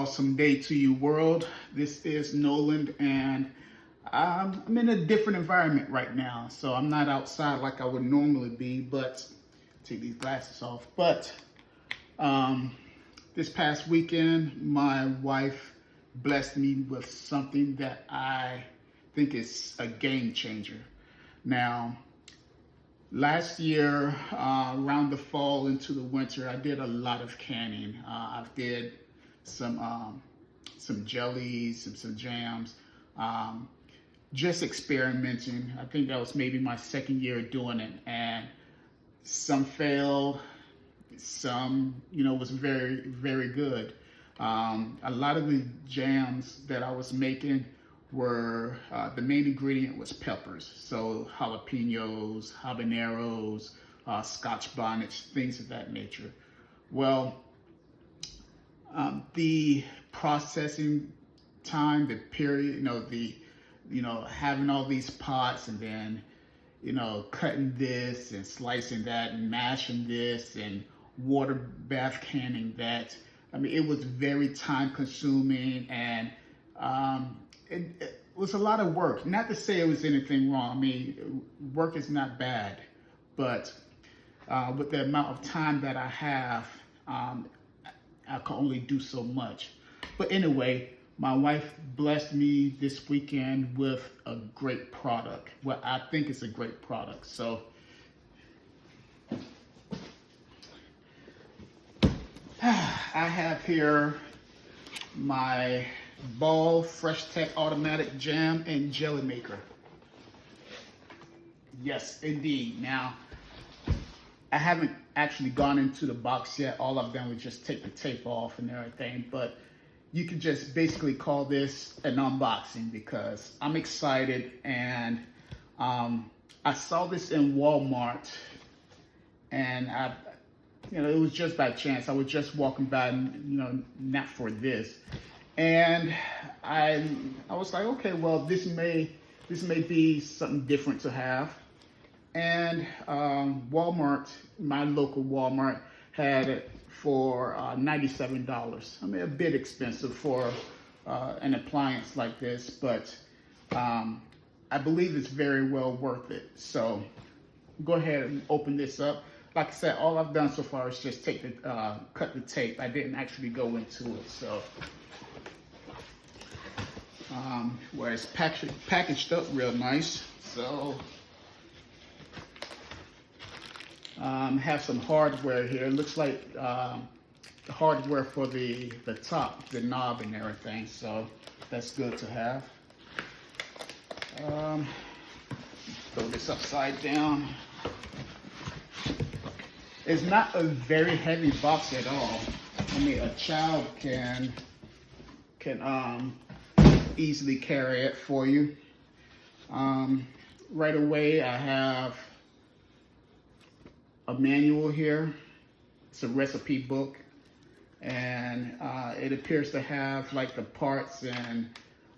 awesome day to you, world. This is Noland, and I'm in a different environment right now. So I'm not outside like I would normally be, but take these glasses off. But this past weekend, my wife blessed me with something that I think is a game changer. Now, last year, around the fall into the winter, I did a lot of canning. I did some jellies, some jams, just experimenting. I think that was maybe my second year doing it, and some failed, some, was very, very good. A lot of the jams that I was making were, the main ingredient was peppers. So jalapenos, habaneros, scotch bonnets, things of that nature. Well, the processing time, the period, having all these pots and then, cutting this and slicing that and mashing this and water bath canning that. I mean, it was very time consuming, and it was a lot of work. Not to say it was anything wrong. I mean, work is not bad, but with the amount of time that I have, I can only do so much. But anyway, my wife blessed me this weekend with a great product. Well, I think it's a great product. So I have here my Ball Fresh Tech Automatic Jam and Jelly Maker. Yes, indeed. Now, I haven't actually gone into the box yet. All I've done was just take the tape off and everything, but you could just basically call this an unboxing because I'm excited. And I saw this in Walmart, and it was just by chance. I was just walking by, not for this. And I was like, okay, well, this may be something different to have. And Walmart, my local Walmart, had it for $97. I mean, a bit expensive for an appliance like this, but I believe it's very well worth it. So go ahead and open this up. Like I said, all I've done so far is just cut the tape. I didn't actually go into it. So where it's packaged up real nice. So have some hardware here. It looks like the hardware for the top, the knob and everything. So that's good to have. Throw this upside down. It's not a very heavy box at all. I mean, a child can easily carry it for you. Right away, I have a manual here. It's a recipe book, and it appears to have like the parts and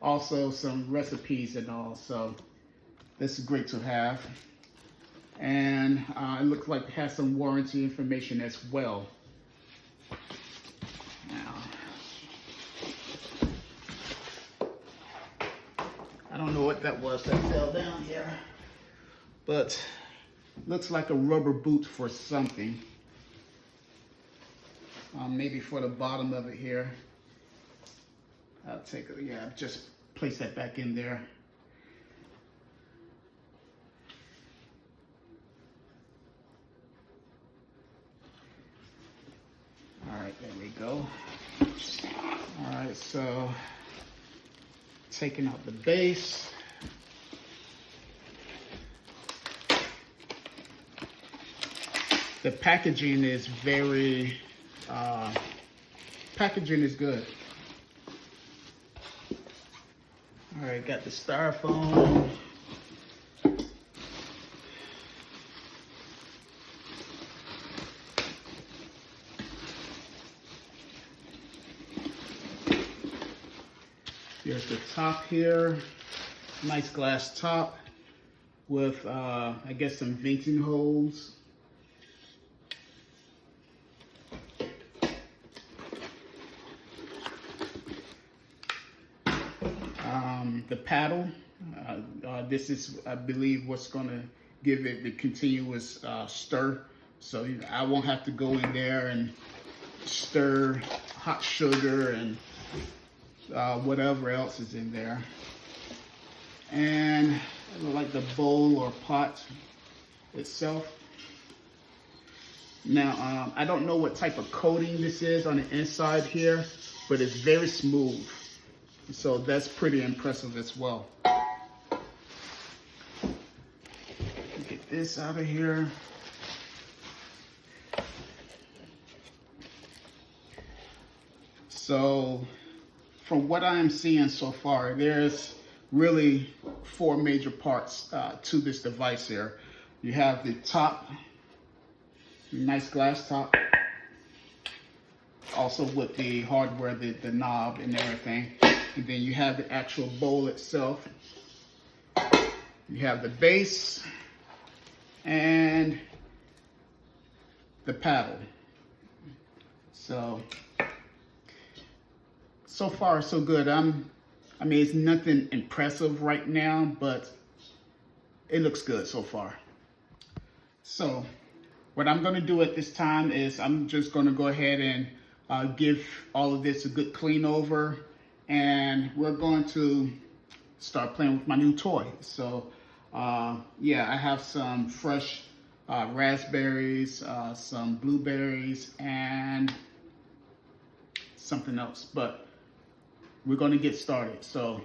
also some recipes and all. So this is great to have. And it looks like it has some warranty information as well. Now, I don't know what that was that fell down here, but looks like a rubber boot for something. Maybe for the bottom of it here. I'll take it, just place that back in there. All right, there we go. All right, so taking out the base. The packaging is packaging is good. All right, got the styrofoam. Here's the top here. Nice glass top with, I guess, some venting holes. the paddle. This is, I believe, what's going to give it the continuous stir. So I won't have to go in there and stir hot sugar and whatever else is in there. And like the bowl or pot itself. Now, I don't know what type of coating this is on the inside here, but it's very smooth. So that's pretty impressive as well. Get this out of here. So from what I am seeing so far, there's really 4 major parts to this device here. You have the top, nice glass top, also with the hardware, the knob and everything. And then you have the actual bowl itself. You have the base and the paddle. So far so good. I mean, it's nothing impressive right now, but it looks good so far. So what I'm going to do at this time is I'm just going to go ahead and give all of this a good clean over, and we're going to start playing with my new toy. So yeah, I have some fresh raspberries, some blueberries, and something else, but we're going to get started. So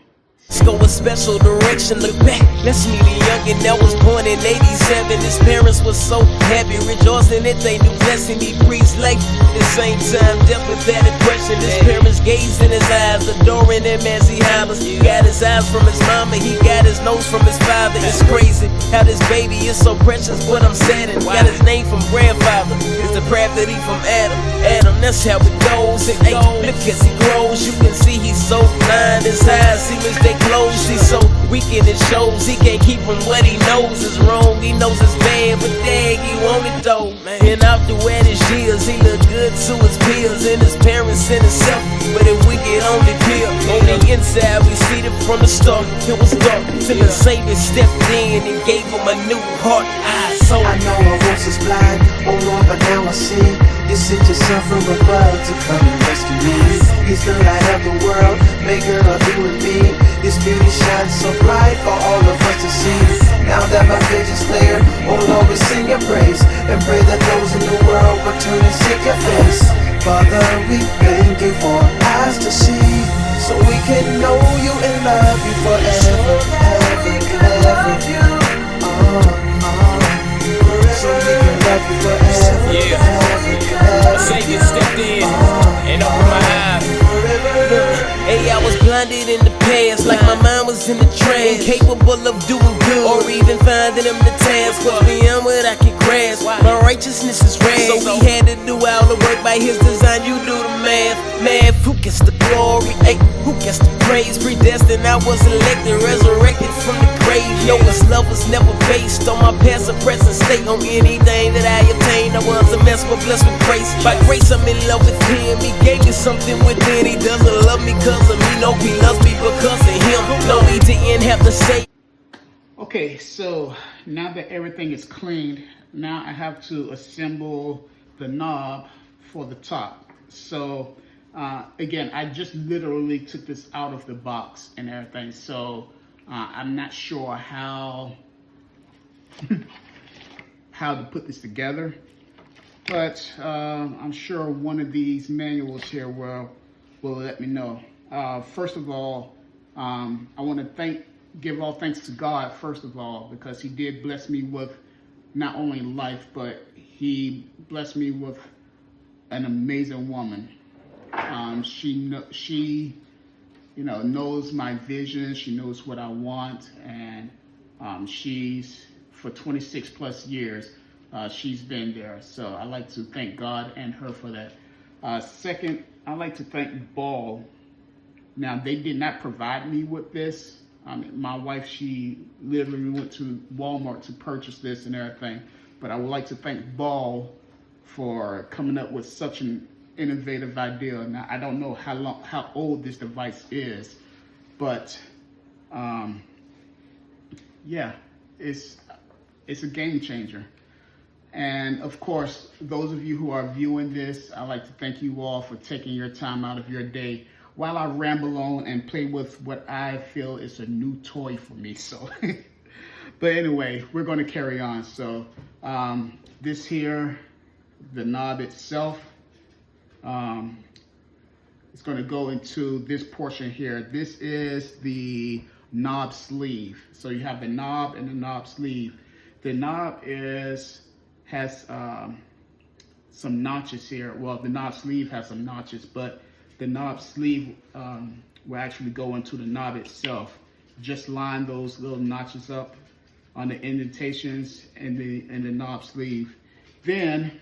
let's go a special direction. Look back, let's meet a youngin' that was born in 87. His parents were so happy, rejoicing that they knew blessing. He preached life at the same time, death without a question. His parents gazed in his eyes, adoring him as he hollers. He got his eyes from his mama, he got his nose from his father. It's crazy how this baby is so precious, but I'm saddened. Got his name from grandfather, it's the depravity from Adam. Adam, that's how it goes. Hey, look as he grows, you can see he's so blind. His eyes seem as they close. He's so weak in his shows, he can't keep from what he knows is wrong. He knows it's bad, but dang, he want it though, man. And out the way his years, he look good to his peers and his parents and himself. But if we get on the pill, on the inside, we see it from the start. It was dark till the Savior stepped in and gave him a new heart, eyes, soul. I know I once was blind, oh Lord, but now I see. You sent your son from above to come and rescue me. He's the light of the world, maker of you and me. His beauty shines so bright for all of us to see. Now that my vision's clear, oh Lord, we sing your praise and pray that those in the world will turn and seek your face. Father, we thank you for eyes to see, so we can know you and love you forever, ever, ever. So we can love you forever, My Savior stepped in and opened my eyes. Hey, I was blinded in the past, like my mind was in the trance, incapable of doing good or even finding him the task. Was beyond what I could grasp. My righteousness is rare, so we had to do all the work by his design. You do the math, man. Who gets the glory? Hey, who gets the praise? Predestined, I was elected, resurrected from the grave. No, his love was never based on my past or present state. On anything that I obtained, I was a mess, but blessed with grace. By grace, I'm in love with him. He gave me something within. He doesn't love me because of me. No, he loves me because of him. No, he didn't have to say. okay, so now that everything is cleaned, now I have to assemble the knob for the top. So again, I just literally took this out of the box and everything, so I'm not sure how to put this together, but I'm sure one of these manuals here will let me know. First of all, I want to give all thanks to God, first of all, because he did bless me with not only life, but he blessed me with an amazing woman. She knows my vision. She knows what I want, and she's, for 26 plus years, she's been there. So I like to thank God and her for that. Second, I like to thank Ball. Now, they did not provide me with this. My wife, she literally went to Walmart to purchase this and everything. But I would like to thank Ball for coming up with such an innovative idea. Now, I don't know how old this device is, but Yeah, it's a game changer. And of course, those of you who are viewing this, I'd like to thank you all for taking your time out of your day while I ramble on and play with what I feel is a new toy for me. So, but anyway, we're going to carry on. So this here, the knob itself, it's going to go into this portion here. This is the knob sleeve. So you have the knob and the knob sleeve. The knob has some notches here. Well, the knob sleeve has some notches, but the knob sleeve will actually go into the knob itself. Just line those little notches up on the indentations in the knob sleeve. Then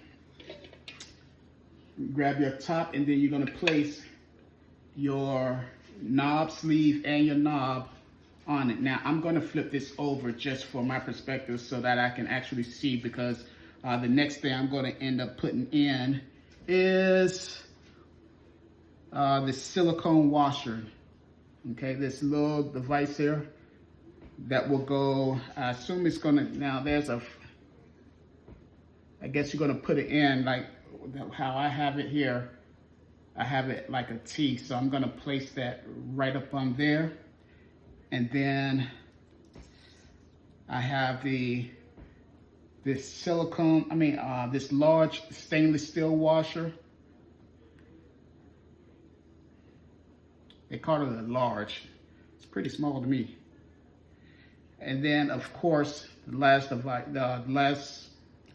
grab your top, and then you're going to place your knob sleeve and your knob on it. Now I'm going to flip this over just for my perspective so that I can actually see, because the next thing I'm going to end up putting in is the silicone washer. Okay, this little device here that will go, I assume it's going to, now there's a, I guess you're going to put it in like how I have it here. I have it like a T, so I'm going to place that right up on there. And then I have this silicone, this large stainless steel washer. They call it a large. It's pretty small to me. And then, of course, the last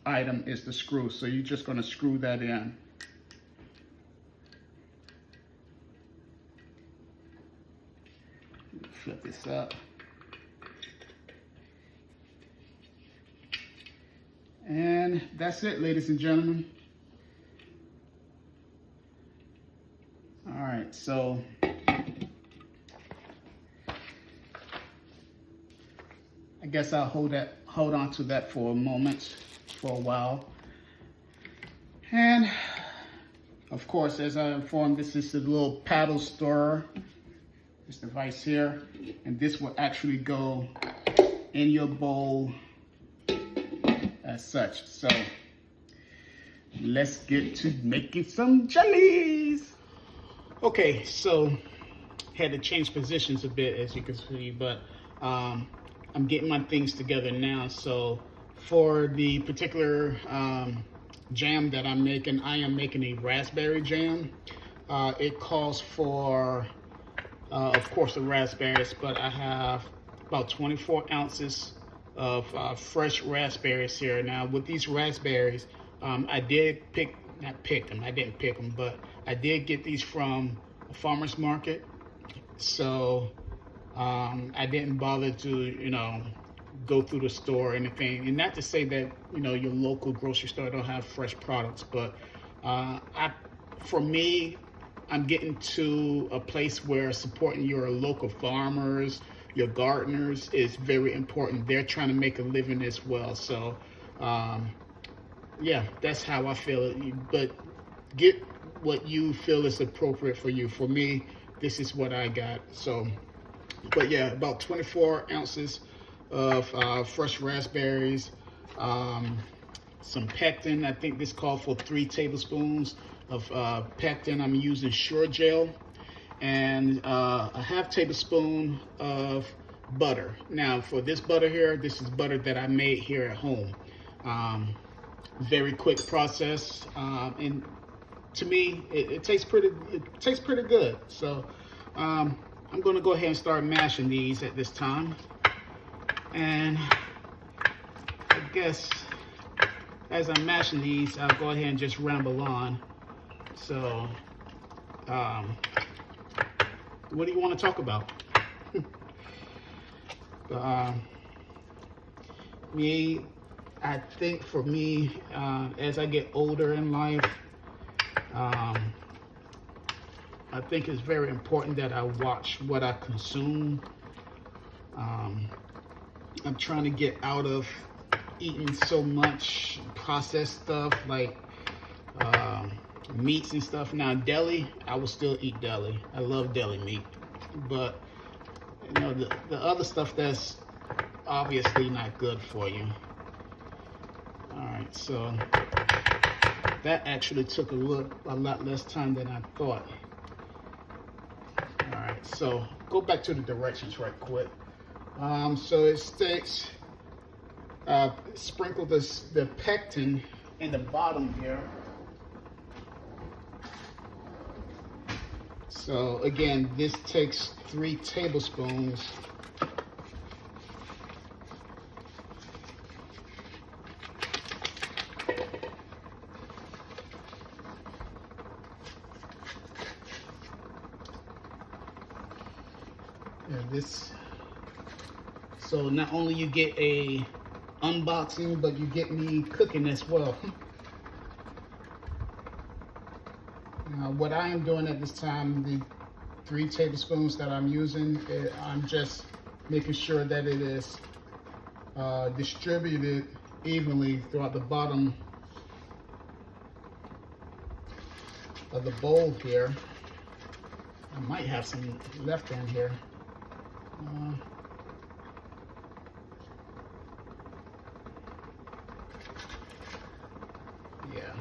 item is the screw. So you're just going to screw that in. Flip this up. And that's it, ladies and gentlemen. All right, so I guess I'll hold on to that for a moment, for a while. And of course, as I informed, this is a little paddle stirrer. This device here, and this will actually go in your bowl as such. So let's get to making some jellies. Okay, so had to change positions a bit, as you can see, but I'm getting my things together now. So for the particular jam that I'm making, I am making a raspberry jam. It calls for of course, the raspberries, but I have about 24 ounces of fresh raspberries here. Now, with these raspberries, I did not pick them, I didn't pick them, but I did get these from a farmer's market. So I didn't bother to, go through the store or anything. And not to say that, your local grocery store don't have fresh products, but for me, I'm getting to a place where supporting your local farmers, your gardeners is very important. They're trying to make a living as well. So, yeah, that's how I feel. But get what you feel is appropriate for you. For me, this is what I got. So, but yeah, about 24 ounces of fresh raspberries, some pectin. I think this called for 3 tablespoons of pectin. I'm using Sure Gel, and a half tablespoon of butter. Now for this butter here, this is butter that I made here at home. Very quick process, and to me, it tastes pretty good. So I'm going to go ahead and start mashing these at this time, and I guess as I'm mashing these, I'll go ahead and just ramble on. So, what do you want to talk about? I think for me, as I get older in life, I think it's very important that I watch what I consume. I'm trying to get out of eating so much processed stuff like meats and stuff. Now deli, I will still eat deli. I love deli meat, but You know, the other stuff that's obviously not good for you. All right, so that actually took a lot less time than I thought. All right, so go back to the directions right quick. So it states sprinkle the pectin in the bottom here. So again, this takes 3 tablespoons. So not only you get a unboxing, but you get me cooking as well. Now, what I am doing at this time, the 3 tablespoons that I'm using, I'm just making sure that it is distributed evenly throughout the bottom of the bowl here. I might have some left in here. Yeah.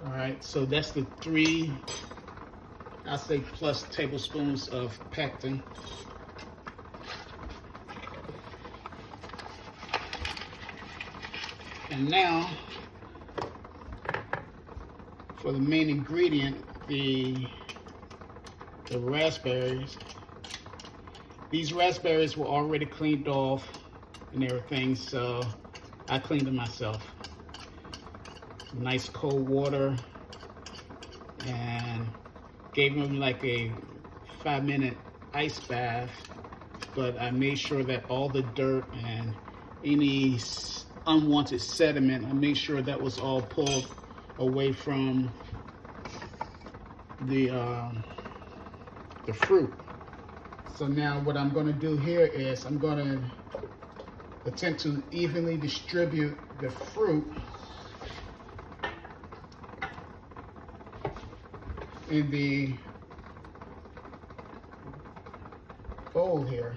All right, so that's the 3, I'll say plus tablespoons of pectin. And now, for the main ingredient, the raspberries. These raspberries were already cleaned off and everything, so I cleaned them myself. Nice cold water, and gave them like a 5-minute ice bath, but I made sure that all the dirt and any unwanted sediment, I made sure that was all pulled away from the fruit. So now what I'm going to do here is I'm going to attempt to evenly distribute the fruit in the bowl here.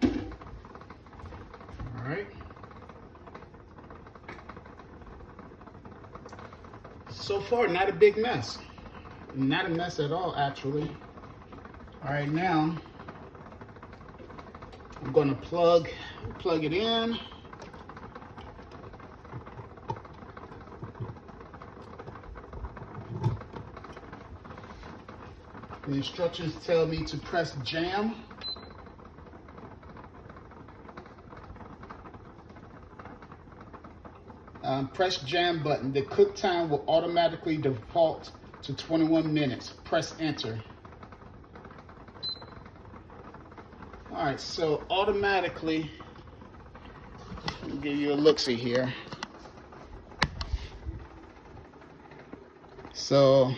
All right. So far, not a big mess. Not a mess at all, actually. All right, now I'm going to plug it in. The instructions tell me to press jam. Press jam button. The cook time will automatically default to 21 minutes. Press enter. All right, so automatically, let me give you a look-see here. So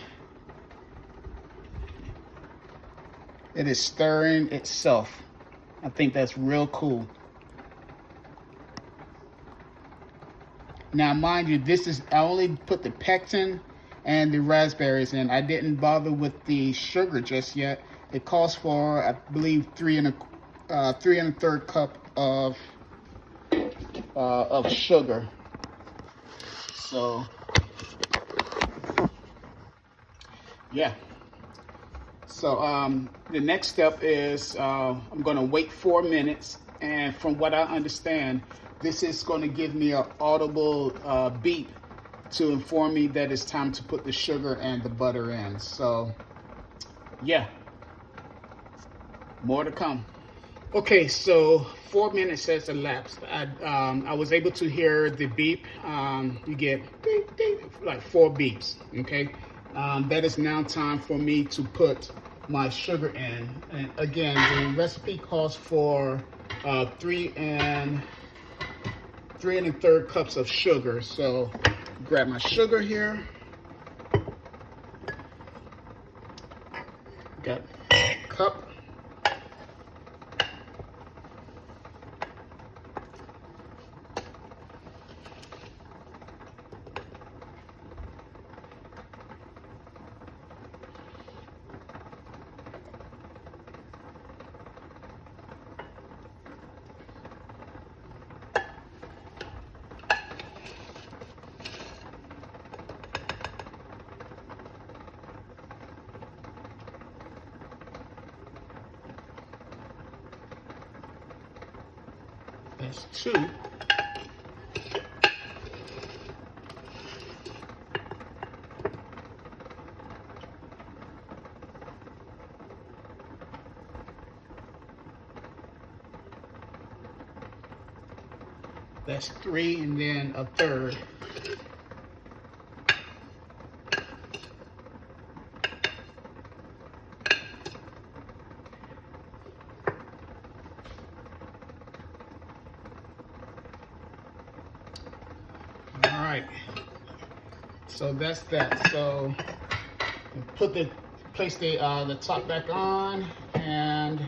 it is stirring itself. I think that's real cool. Now, mind you, I only put the pectin and the raspberries in. I didn't bother with the sugar just yet. It calls for, I believe, 3 1/3 cup of sugar. So, yeah. So the next step is I'm going to wait 4 minutes, and from what I understand, this is going to give me an audible beep to inform me that it's time to put the sugar and the butter in. So, yeah, more to come. Okay, so 4 minutes has elapsed. I was able to hear the beep. You get beep, beep, like 4 beeps, okay? That is now time for me to put my sugar in. And again, the recipe calls for 3 1/3 cups of sugar. So grab my sugar here. Got a cup. That's 2. That's 3, and then a third. All right, so that's that. So place the top back on, and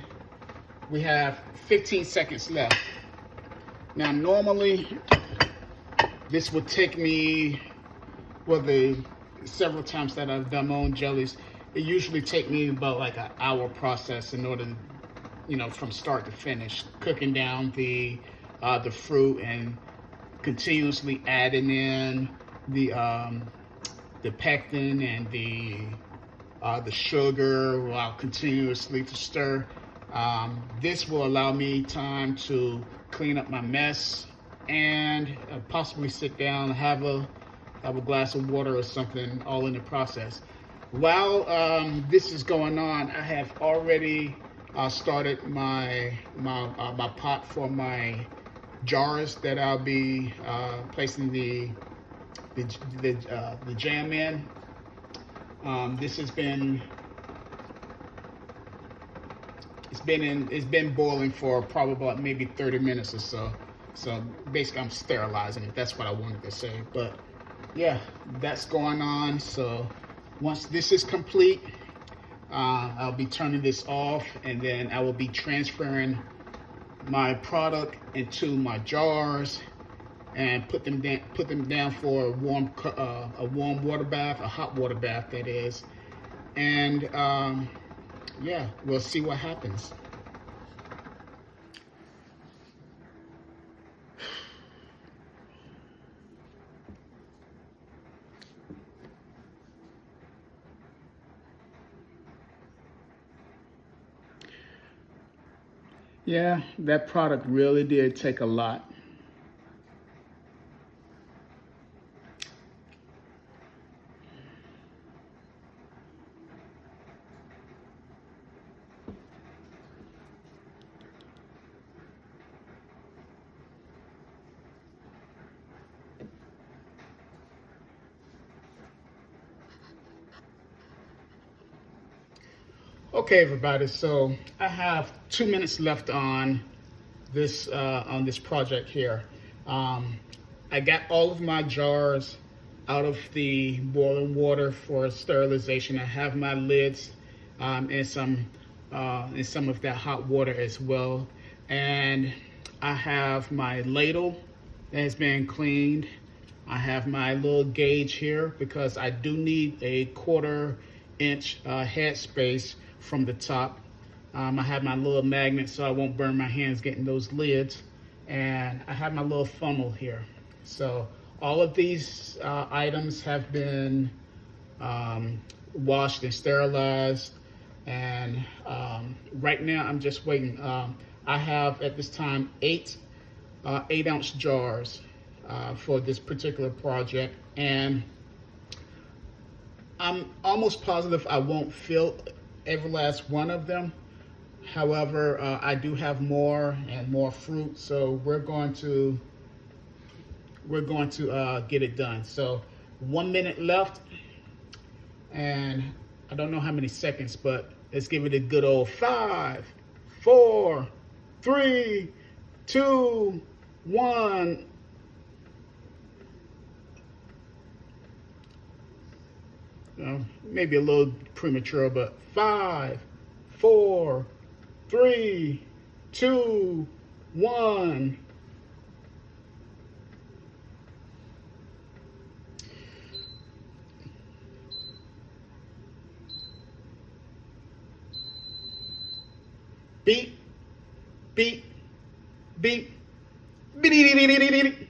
we have 15 seconds left. Now, normally this would take me, well, the several times that I've done my own jellies, it usually take me about like an hour process in order to, you know, from start to finish, cooking down the fruit and continuously adding in the pectin and the sugar while continuously to stir. This will allow me time to clean up my mess and possibly sit down and have a glass of water or something, all in the process. While this is going on, I have already started my pot for my jars that I'll be placing the jam in. This has been it's been boiling for probably about maybe 30 minutes or so. So basically I'm sterilizing it. That's what I wanted to say. But yeah, that's going on. So once this is complete, I'll be turning this off, and then I will be transferring my product into my jars and put them down for a warm water bath, a hot water bath that is. And yeah, we'll see what happens. Yeah, that product really did take a lot. Okay, everybody, so I have 2 minutes left on this project here. I got all of my jars out of the boiling water for sterilization. I have my lids and some of that hot water as well. And I have my ladle that has been cleaned. I have my little gauge here because I do need a 1/4 inch head space from the top. I have my little magnet so I won't burn my hands getting those lids. And I have my little funnel here. So all of these items have been washed and sterilized. And right now I'm just waiting. I have at this time 8-ounce jars for this particular project. And I'm almost positive I won't fill every last one of them. However, I do have more and more fruit, so we're going to get it done. So 1 minute left, and I don't know how many seconds, but let's give it a good old 5, 4, 3, 2, 1. Maybe a little premature, but 5, 4, 3, 2, 1. Beep, beep, beep, beep.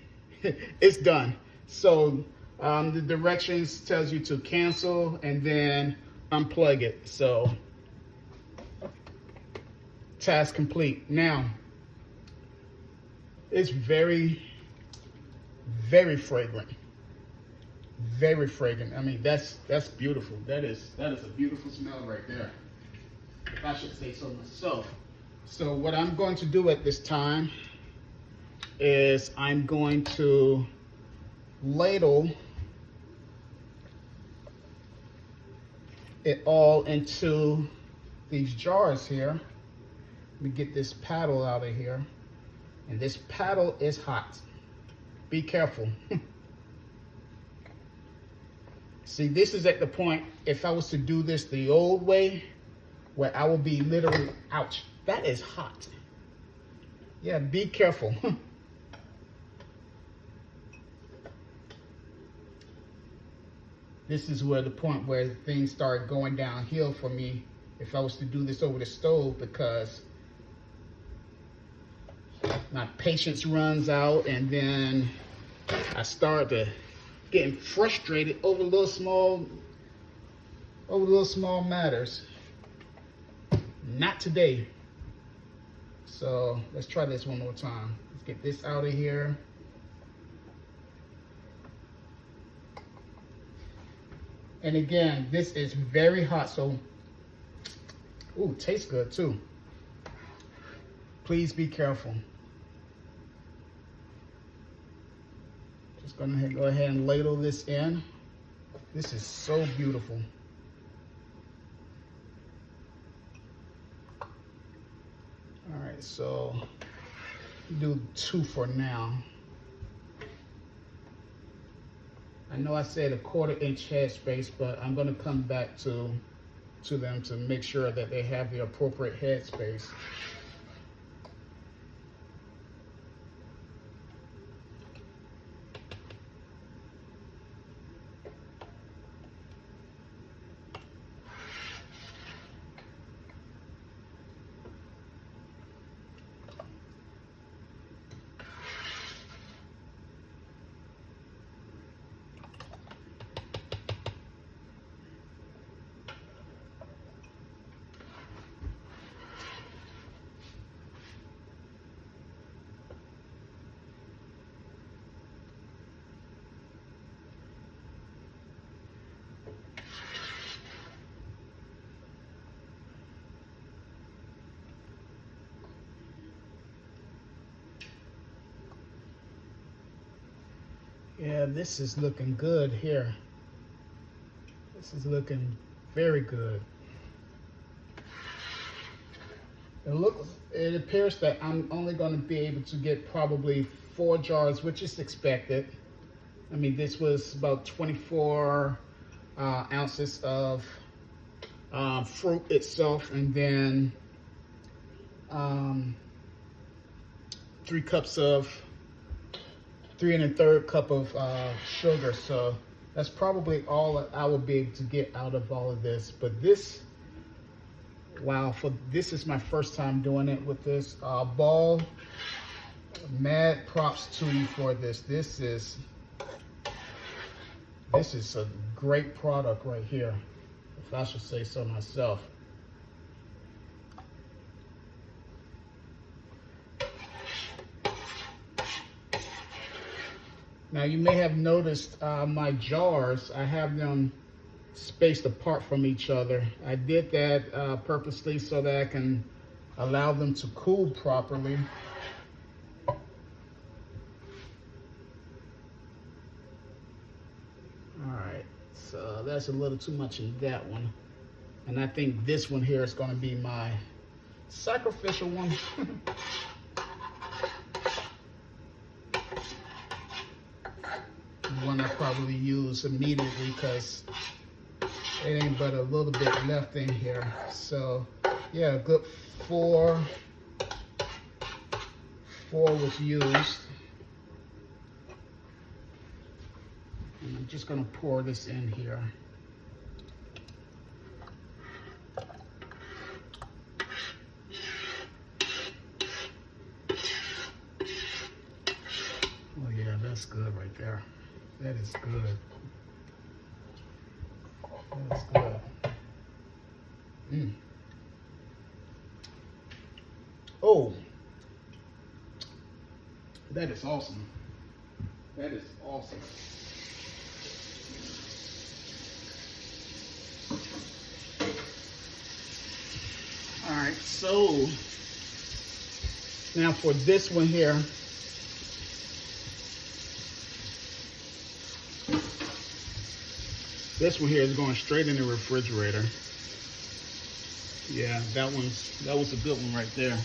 It's done. So the directions tells you to cancel and then unplug it. So task complete. Now It's very, very fragrant. Very fragrant. I mean, that's beautiful. That is a beautiful smell right there, if I should say so myself. So what I'm going to do at this time is I'm going to ladle it all into these jars here. Let me get this paddle out of here. And this paddle is hot. Be careful. See, this is at the point, if I was to do this the old way, where I will be literally, ouch, that is hot. Yeah, be careful. This is where the point where things start going downhill for me if I was to do this over the stove, because my patience runs out and then I start to getting frustrated over little small matters. Not today. So let's try this one more time. Let's get this out of here. And again, this is very hot, so, ooh, tastes good too. Please be careful. Just gonna go ahead and ladle this in. This is so beautiful. All right, so do 2 for now. I know I said a 1/4 inch headspace, but I'm gonna come back to them to make sure that they have the appropriate headspace. Yeah, this is looking good here. This is looking very good. It appears that I'm only going to be able to get probably 4 jars, which is expected. I mean, this was about 24 ounces of fruit itself, and then 3 1/3 cup of sugar. So that's probably all I will be able to get out of all of this. But this, wow, this is my first time doing it with this ball. Mad props to you for this. This is a great product right here, if I should say so myself. Now you may have noticed my jars, I have them spaced apart from each other. I did that purposely so that I can allow them to cool properly. Alright, so that's a little too much in that one. And I think this one here is going to be my sacrificial one. One I probably use immediately because it ain't but a little bit left in here. So yeah, a good 4 was used. And I'm just gonna pour this in here. Oh yeah, that's good right there. That is good. That's good. Oh, That is awesome. That is awesome. All right, so now for this one here, is going straight in the refrigerator. Yeah, that was a good one right there.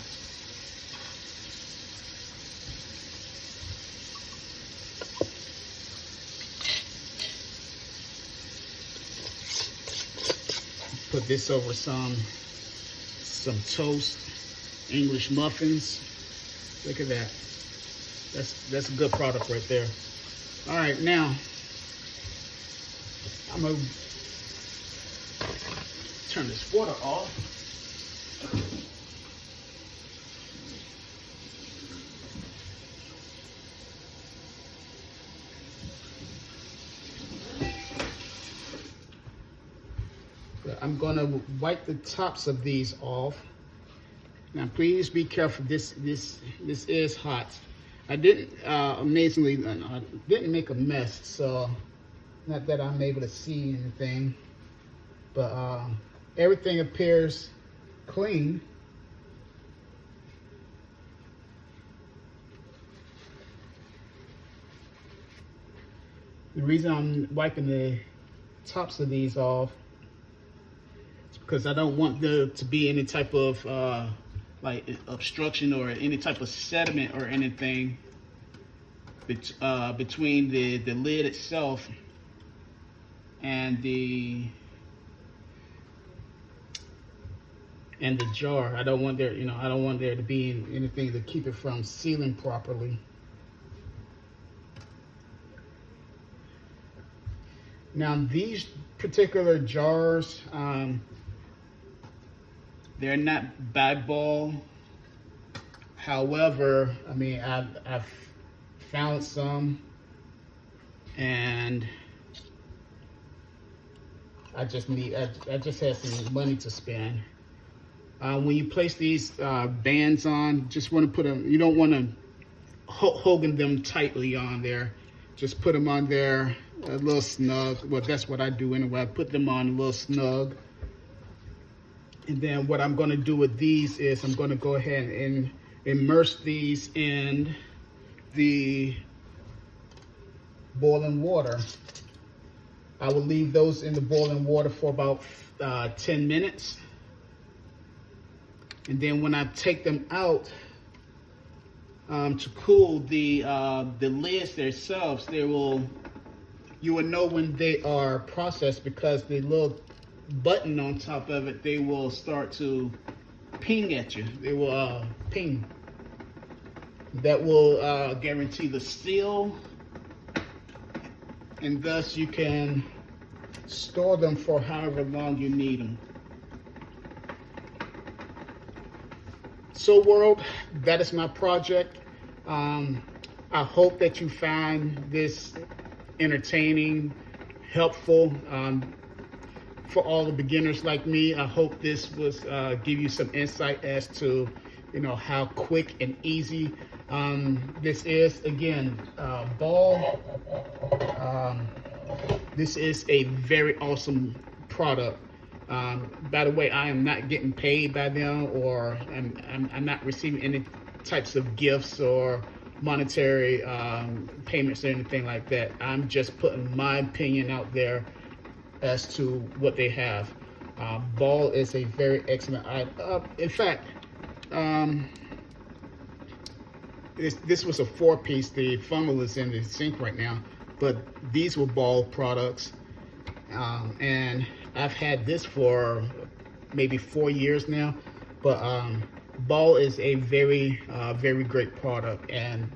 Put this over some toast, English muffins. Look at that. That's a good product right there. All right, now I'm gonna turn this water off. I'm gonna wipe the tops of these off. Now, please be careful. This is hot. I didn't amazingly, I didn't make a mess, so not that I'm able to see anything, but everything appears clean. The reason I'm wiping the tops of these off is because I don't want there to be any type of like obstruction or any type of sediment or anything between the lid itself and the jar. I don't want there, I don't want there to be anything to keep it from sealing properly. Now these particular jars, they're not bag ball. However, I mean, I've found some, and I just had some money to spend. When you place these bands on, just want to put them. You don't want to hogan them tightly on there. Just put them on there a little snug. Well, that's what I do anyway. I put them on a little snug. And then what I'm going to do with these is I'm going to go ahead and immerse these in the boiling water. I will leave those in the boiling water for about 10 minutes. And then when I take them out to cool the lids themselves, you will know when they are processed, because the little button on top of it, they will start to ping at you. They will ping. That will guarantee the seal, and thus you can store them for however long you need them. So world, that is my project. I hope that you find this entertaining, helpful. For all the beginners like me, I hope this was give you some insight as to how quick and easy this is. Again, Ball. This is a very awesome product. By the way, I am not getting paid by them, or I'm not receiving any types of gifts or monetary payments or anything like that. I'm just putting my opinion out there as to what they have. Ball is a very excellent item. In fact, this was a 4-piece. The funnel is in the sink right now, but these were Ball products, and I've had this for maybe 4 years now. But Ball is a very great product and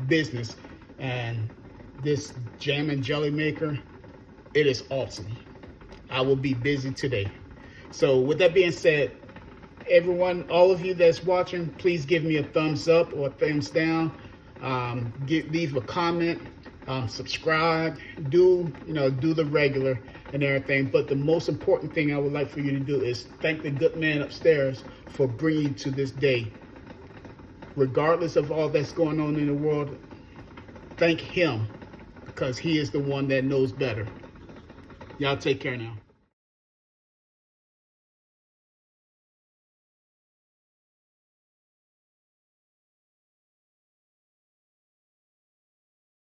business, and this jam and jelly maker, it is awesome. I will be busy today. So with that being said, everyone, all of you that's watching, please give me a thumbs up or a thumbs down. Leave a comment, subscribe, do the regular and everything. But the most important thing I would like for you to do is thank the good man upstairs for bringing you to this day. regardless of all that's going on in the world, thank him, because he is the one that knows better. Y'all take care now.